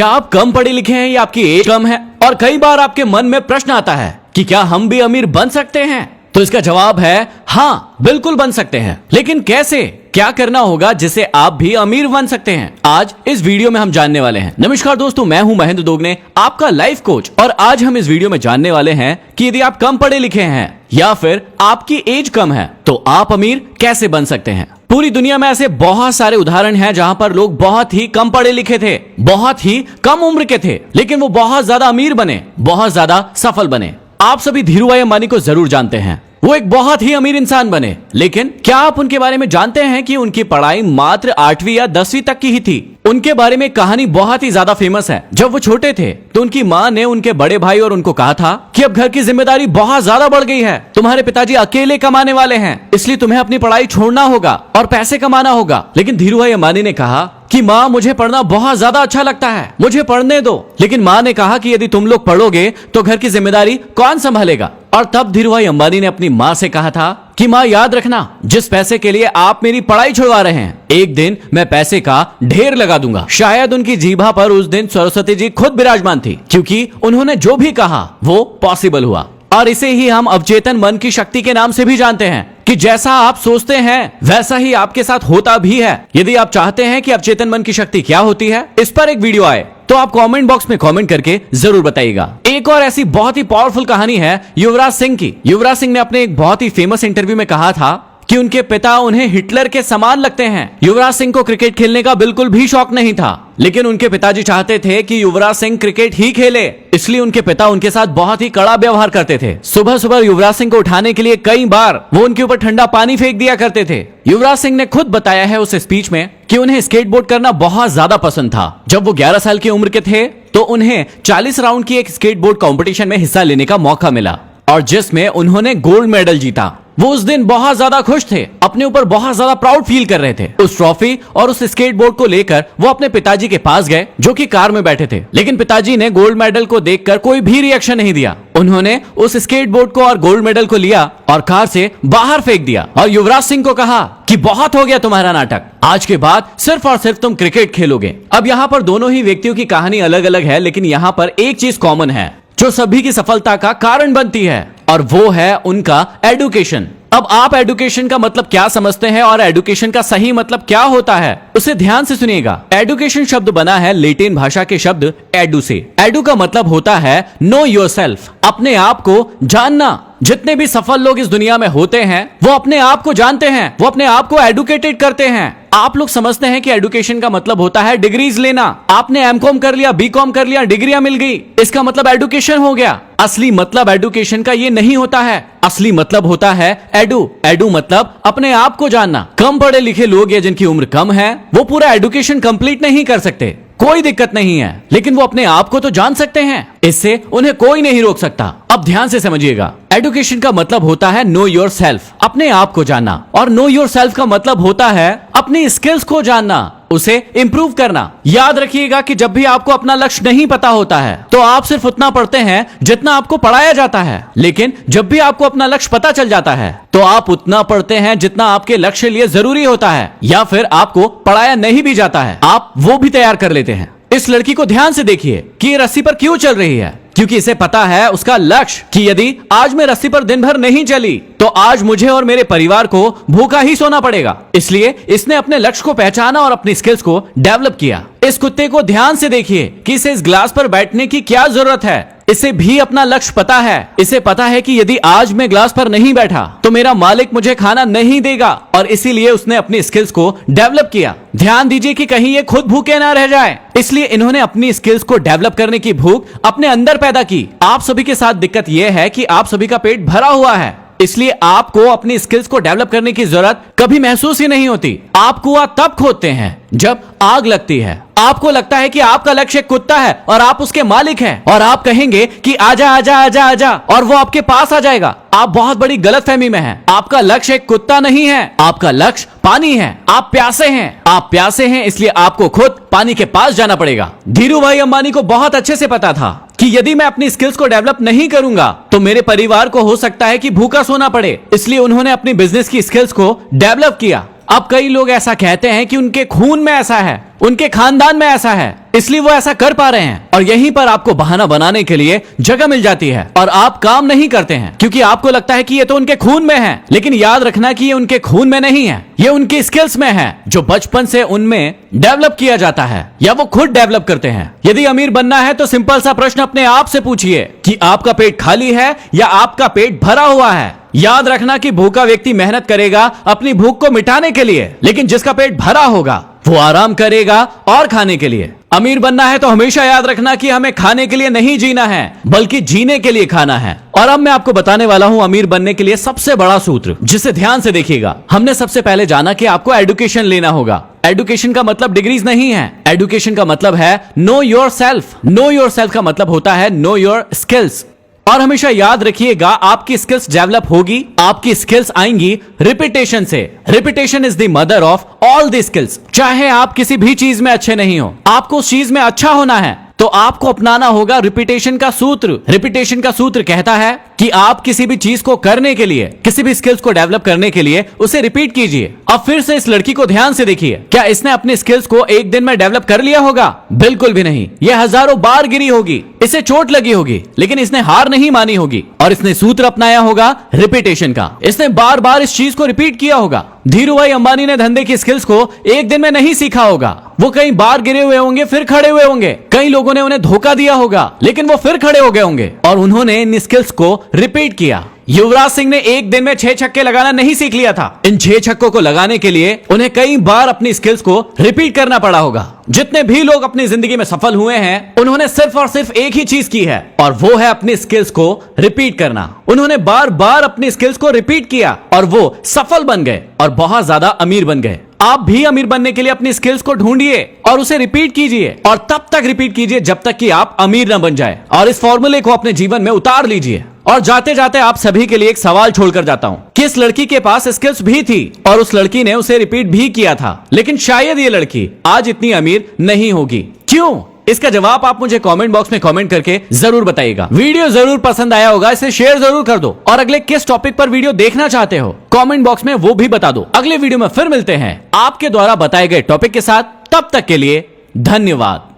क्या आप कम पढ़े लिखे हैं या आपकी एज कम है? और कई बार आपके मन में प्रश्न आता है कि क्या हम भी अमीर बन सकते हैं? तो इसका जवाब है हाँ, बिल्कुल बन सकते हैं। लेकिन कैसे? क्या करना होगा जिससे आप भी अमीर बन सकते हैं? आज इस वीडियो में हम जानने वाले हैं। नमस्कार दोस्तों, मैं हूं महेंद्र दोगने, आपका लाइफ कोच। और आज हम इस वीडियो में जानने वाले हैं कि यदि आप कम पढ़े लिखे हैं या फिर आपकी एज कम है तो आप अमीर कैसे बन सकते हैं। पूरी दुनिया में ऐसे बहुत सारे उदाहरण हैं जहां पर लोग बहुत ही कम पढ़े लिखे थे, बहुत ही कम उम्र के थे, लेकिन वो बहुत ज्यादा अमीर बने, बहुत ज्यादा सफल बने। आप सभी धीरूभाई अंबानी को जरूर जानते हैं। वो एक बहुत ही अमीर इंसान बने, लेकिन क्या आप उनके बारे में जानते हैं कि उनकी पढ़ाई मात्र 8वीं या 10वीं तक की ही थी। उनके बारे में कहानी बहुत ही ज्यादा फेमस है। जब वो छोटे थे तो उनकी माँ ने उनके बड़े भाई और उनको कहा था कि अब घर की जिम्मेदारी बहुत ज्यादा बढ़ गई है, तुम्हारे पिताजी अकेले कमाने वाले हैं, इसलिए तुम्हें अपनी पढ़ाई छोड़ना होगा और पैसे कमाना होगा। लेकिन धीरूभाई अंबानी ने कहा कि माँ, मुझे पढ़ना बहुत ज्यादा अच्छा लगता है, मुझे पढ़ने दो। लेकिन माँ ने कहा कि यदि तुम लोग पढ़ोगे तो घर की जिम्मेदारी कौन संभालेगा? और तब धीरूभाई अंबानी ने अपनी माँ से कहा था कि माँ, याद रखना, जिस पैसे के लिए आप मेरी पढ़ाई छुड़वा रहे हैं, एक दिन मैं पैसे का ढेर लगा दूंगा। शायद उनकी जीभा पर उस दिन सरस्वती जी खुद विराजमान थी, क्योंकि उन्होंने जो भी कहा वो पॉसिबल हुआ। और इसे ही हम अवचेतन मन की शक्ति के नाम से भी जानते हैं कि जैसा आप सोचते हैं वैसा ही आपके साथ होता भी है। यदि आप चाहते हैं कि अवचेतन मन की शक्ति क्या होती है, इस पर एक वीडियो आए तो आप कमेंट बॉक्स में कमेंट करके जरूर बताइएगा। एक और ऐसी बहुत ही पावरफुल कहानी है युवराज सिंह की। युवराज सिंह ने अपने एक बहुत ही फेमस इंटरव्यू में कहा था कि उनके पिता उन्हें हिटलर के समान लगते हैं। युवराज सिंह को क्रिकेट खेलने का बिल्कुल भी शौक नहीं था, लेकिन उनके पिताजी चाहते थे कि युवराज सिंह क्रिकेट ही खेले, इसलिए उनके पिता उनके साथ बहुत ही कड़ा व्यवहार करते थे। सुबह सुबह युवराज सिंह को उठाने के लिए कई बार वो उनके ऊपर ठंडा पानी फेंक दिया करते थे। युवराज सिंह ने खुद बताया है उस स्पीच में कि उन्हें स्केटबोर्ड करना बहुत ज्यादा पसंद था। जब वो 11 साल की उम्र के थे तो उन्हें 40 राउंड की एक स्केटबोर्ड कॉम्पिटिशन में हिस्सा लेने का मौका मिला और जिसमें उन्होंने गोल्ड मेडल जीता। वो उस दिन बहुत ज्यादा खुश थे, अपने ऊपर बहुत ज्यादा प्राउड फील कर रहे थे। उस ट्रॉफी और उस स्केटबोर्ड को लेकर वो अपने पिताजी के पास गए, जो कि कार में बैठे थे। लेकिन पिताजी ने गोल्ड मेडल को देखकर कोई भी रिएक्शन नहीं दिया। उन्होंने उस स्केटबोर्ड को और गोल्ड मेडल को लिया और कार से बाहर फेंक दिया और युवराज सिंह को कहा कि बहुत हो गया तुम्हारा नाटक, आज के बाद सिर्फ और सिर्फ तुम क्रिकेट खेलोगे। अब यहाँ पर दोनों ही व्यक्तियों की कहानी अलग अलग है, लेकिन यहाँ पर एक चीज कॉमन है जो सभी की सफलता का कारण बनती है, और वो है उनका एडुकेशन। अब आप एडुकेशन का मतलब क्या समझते हैं और एडुकेशन का सही मतलब क्या होता है, उसे ध्यान से सुनिएगा। एडुकेशन शब्द बना है लैटिन भाषा के शब्द एडु से। एडु का मतलब होता है नो योरसेल्फ, अपने आप को जानना। जितने भी सफल लोग इस दुनिया में होते हैं वो अपने आप को जानते हैं, वो अपने आप को एडुकेटेड करते हैं। आप लोग समझते हैं कि एडुकेशन का मतलब होता है डिग्रीज लेना। आपने एमकॉम कर लिया, बीकॉम कर लिया, डिग्रियां मिल गई, इसका मतलब एडुकेशन हो गया। असली मतलब एडुकेशन का ये नहीं होता है। असली मतलब होता है एडु। एडु मतलब अपने आप को जानना। कम पढ़े लिखे लोग या जिनकी उम्र कम है वो पूरा एडुकेशन कंप्लीट नहीं कर सकते, कोई दिक्कत नहीं है, लेकिन वो अपने आप को तो जान सकते हैं। इससे उन्हें कोई नहीं रोक सकता। अब ध्यान से समझिएगा, एडुकेशन का मतलब होता है नो योर सेल्फ, अपने आप को जानना। और नो योर सेल्फ का मतलब होता है अपनी स्किल्स को जानना, उसे इंप्रूव करना। याद रखिएगा कि जब भी आपको अपना लक्ष्य नहीं पता होता है तो आप सिर्फ उतना पढ़ते हैं जितना आपको पढ़ाया जाता है, लेकिन जब भी आपको अपना लक्ष्य पता चल जाता है तो आप उतना पढ़ते हैं जितना आपके लक्ष्य लिए जरूरी होता है, या फिर आपको पढ़ाया नहीं भी जाता है आप वो भी तैयार कर लेते हैं। इस लड़की को ध्यान से देखिए कि ये रस्सी पर क्यों चल रही है, क्योंकि इसे पता है उसका लक्ष्य कि यदि आज मैं रस्सी पर दिन भर नहीं चली तो आज मुझे और मेरे परिवार को भूखा ही सोना पड़ेगा। इसलिए इसने अपने लक्ष्य को पहचाना और अपनी स्किल्स को डेवलप किया। इस कुत्ते को ध्यान से देखिए कि इसे इस ग्लास पर बैठने की क्या जरूरत है। इसे भी अपना लक्ष्य पता है। इसे पता है कि यदि आज मैं ग्लास पर नहीं बैठा तो मेरा मालिक मुझे खाना नहीं देगा, और इसीलिए उसने अपनी स्किल्स को डेवलप किया। ध्यान दीजिए कि कहीं ये खुद भूखे ना रह जाए, इसलिए इन्होंने अपनी स्किल्स को डेवलप करने की भूख अपने अंदर पैदा की। आप सभी के साथ दिक्कत यह है कि आप सभी का पेट भरा हुआ है, इसलिए आपको अपनी स्किल्स को डेवलप करने की जरूरत कभी महसूस ही नहीं होती। आप कुआं तब खोदते हैं जब आग लगती है। आपको लगता है कि आपका लक्ष्य एक कुत्ता है और आप उसके मालिक हैं, और आप कहेंगे कि आजा आजा आजा आजा, और वो आपके पास आ जाएगा। आप बहुत बड़ी गलतफहमी में हैं। आपका लक्ष्य एक कुत्ता नहीं है, आपका लक्ष्य पानी है। आप प्यासे हैं, आप प्यासे हैं, इसलिए आपको खुद पानी के पास जाना पड़ेगा। धीरूभाई अंबानी को बहुत अच्छे से पता था कि यदि मैं अपनी स्किल्स को डेवलप नहीं करूंगा तो मेरे परिवार को हो सकता है कि भूखा सोना पड़े, इसलिए उन्होंने अपनी बिजनेस की स्किल्स को डेवलप किया। अब कई लोग ऐसा कहते हैं कि उनके खून में ऐसा है, उनके खानदान में ऐसा है, इसलिए वो ऐसा कर पा रहे हैं। और यहीं पर आपको बहाना बनाने के लिए जगह मिल जाती है और आप काम नहीं करते हैं क्योंकि आपको लगता है कि ये तो उनके खून में है। लेकिन याद रखना कि ये उनके खून में नहीं है, ये उनकी स्किल्स में है जो बचपन से उनमें डेवलप किया जाता है या वो खुद डेवलप करते हैं। यदि अमीर बनना है तो सिंपल सा प्रश्न अपने आप से पूछिए कि आपका पेट खाली है या आपका पेट भरा हुआ है। याद रखना कि भूखा व्यक्ति मेहनत करेगा अपनी भूख को मिटाने के लिए, लेकिन जिसका पेट भरा होगा वो आराम करेगा और खाने के लिए। अमीर बनना है तो हमेशा याद रखना कि हमें खाने के लिए नहीं जीना है बल्कि जीने के लिए खाना है। और अब मैं आपको बताने वाला हूं अमीर बनने के लिए सबसे बड़ा सूत्र, जिसे ध्यान से देखिएगा। हमने सबसे पहले जाना कि आपको एडुकेशन लेना होगा। एडुकेशन का मतलब डिग्रीज नहीं है, एडुकेशन का मतलब है know your self. Know your self का मतलब होता है नो योर स्किल्स। और हमेशा याद रखिएगा आपकी स्किल्स डेवलप होगी, आपकी स्किल्स आएंगी रिपीटेशन से। Repetition is the mother of all the skills. चाहे आप किसी भी चीज में अच्छे नहीं हो, आपको उस चीज में अच्छा होना है तो आपको अपनाना होगा रिपीटेशन का सूत्र। रिपीटेशन का सूत्र कहता है कि आप किसी भी चीज को करने के लिए, किसी भी स्किल्स को डेवलप करने के लिए उसे रिपीट कीजिए। अब फिर से इस लड़की को ध्यान से देखिए, क्या इसने अपनी स्किल्स को एक दिन में डेवलप कर लिया होगा? बिल्कुल भी नहीं। यह हजारों बार गिरी होगी, इसे चोट लगी होगी, लेकिन इसने हार नहीं मानी होगी और इसने सूत्र अपनाया होगा रिपीटेशन का। इसने बार बार इस चीज को रिपीट किया होगा। धीरूभाई अंबानी ने धंधे की स्किल्स को एक दिन में नहीं सीखा होगा। वो कई बार गिरे हुए होंगे फिर खड़े हुए होंगे। कई लोगों ने उन्हें धोखा दिया होगा लेकिन वो फिर खड़े हो गए होंगे और उन्होंने इन स्किल्स को रिपीट किया। युवराज सिंह ने एक दिन में 6 छक्के लगाना नहीं सीख लिया था। इन 6 छक्कों को लगाने के लिए उन्हें कई बार अपनी स्किल्स को रिपीट करना पड़ा होगा। जितने भी लोग अपनी जिंदगी में सफल हुए हैं उन्होंने सिर्फ और सिर्फ एक ही चीज की है और वो है अपनी स्किल्स को रिपीट करना। उन्होंने बार बार अपनी स्किल्स को रिपीट किया और वो सफल बन गए और बहुत ज्यादा अमीर बन गए। आप भी अमीर बनने के लिए अपनी स्किल्स को ढूंढिए और उसे रिपीट कीजिए और तब तक रिपीट कीजिए जब तक कि आप अमीर न बन जाए। और इस फॉर्मूले को अपने जीवन में उतार लीजिए। और जाते जाते आप सभी के लिए एक सवाल छोड़कर जाता हूं कि इस लड़की के पास स्किल्स भी थी और उस लड़की ने उसे रिपीट भी किया था, लेकिन शायद ये लड़की आज इतनी अमीर नहीं होगी। क्यों? इसका जवाब आप मुझे कमेंट बॉक्स में कमेंट करके जरूर बताइएगा। वीडियो जरूर पसंद आया होगा, इसे शेयर जरूर कर दो और अगले किस टॉपिक पर वीडियो देखना चाहते हो कमेंट बॉक्स में वो भी बता दो। अगले वीडियो में फिर मिलते हैं आपके द्वारा बताए गए टॉपिक के साथ। तब तक के लिए धन्यवाद।